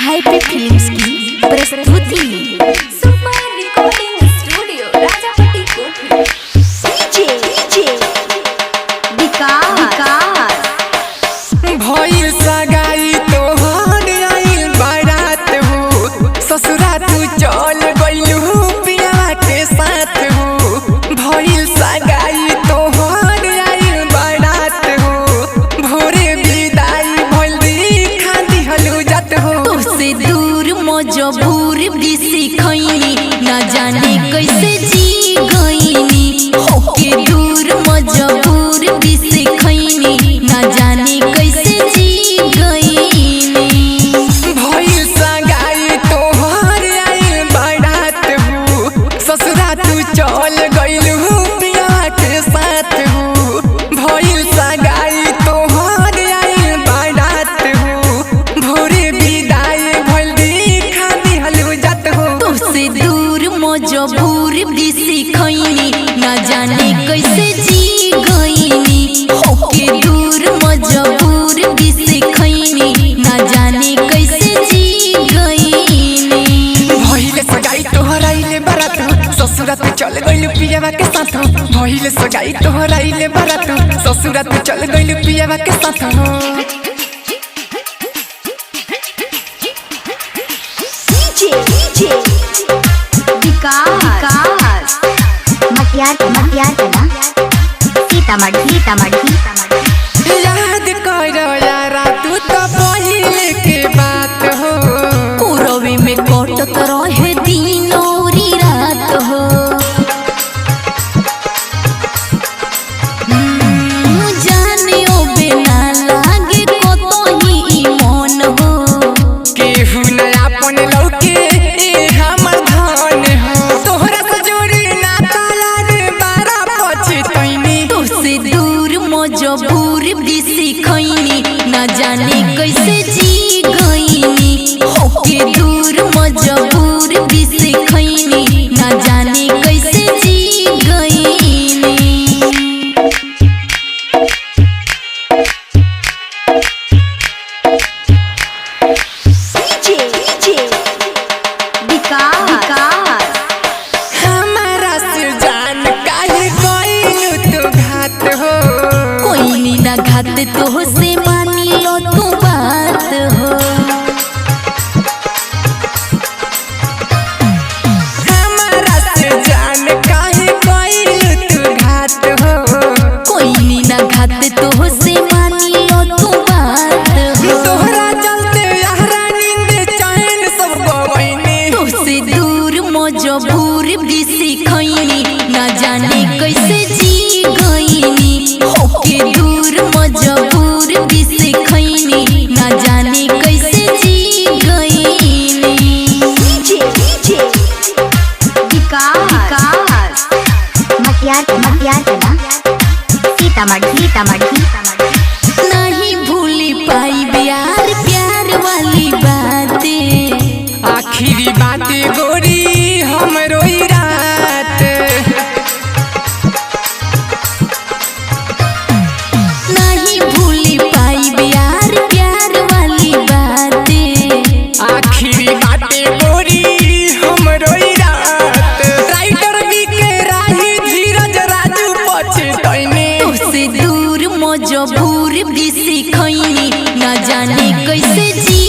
हाईपी films की प्रस्तुति super recording studio Rajapatti कोठी डीजे विकास भइल सगाई तोहर आइल बारात हो ससुरा तू चल गइलू पिया के साथ हो। भइल सगाई तोहर आइल बारात हो भोरे विदाई भइल दिखा दिहलू जात हो। तुझसे दूर मजबूर बिसी खैनी ना जाने कैसे जी गईनी होके दूर मजबूर बिसी खैनी ना जाने कैसे जी गईनी। भइल सगाई तोहर आइल बारात हो ससुरा तू चल गइलू पिया के साथ हो। भइल सगाई तोहर आइल बारात हो भोरे विदाई भइल दिखा दिहलू जात हो। तुझसे दूर मजबूर बिसी खैनी ना जाने कैसे जी गईनी होके दूर मजबूर बिसी खैनी ना जाने कैसे जी गईनी। भइल सगाई तोहर आइल बारात हो ससुरा तू चल गइलू पिया के साथ हो। भइल सगाई तोहर आइल बारात हो ससुरा तू चल गइलू पिया के साथ हो। डीजे विकास मटियार कला सीतामढ़ी याद करो यारा तू तो पहिले के बात हो पूरबी में कटत रहे दिन और रात हो। जाने ओ बिना लागे कतही मन हो केहू न अपन लौके ए हमर धन हो। तोहरा से जोड़ी ना तालार बारा पछतैनी तुझसे दूर मजबूर बिसी खैनी ना जाने कैसे जी गईनी होके दूर मजबूर बिसी खैनी ना जाने कैसे जी गईनी। डीजे विकास हमारा से जान काहे कइलू तू घात हो। कोई ना घात तो से मानी लो तू बात हो। हमारा से जान काहे कइलू तू घात हो। कोई ना घात तो से मानी लो तू बात हो। तोहरा चलते यारा नींद चैन सब गवैनी तुझसे दूर मजबूर बिसी खैनी ना जाने कैसे जी गईनी होके दूर मजबूर बिसी खैनी ना जाने कैसे जी गईनी। डीजे विकास मटियार कला सीतामढ़ी नहीं भूली पाई प्यार वाली बातें आखिरी बातें गोरी हमरो ई रात। नहीं भूली पाई प्यार वाली बातें आखिरी बातें गोरी हमरो ई रात। राइटर बी के राही धीरज राजू पछतैनी तुझसे दूर मजबूर बिसी खैनी ना जाने कैसे जी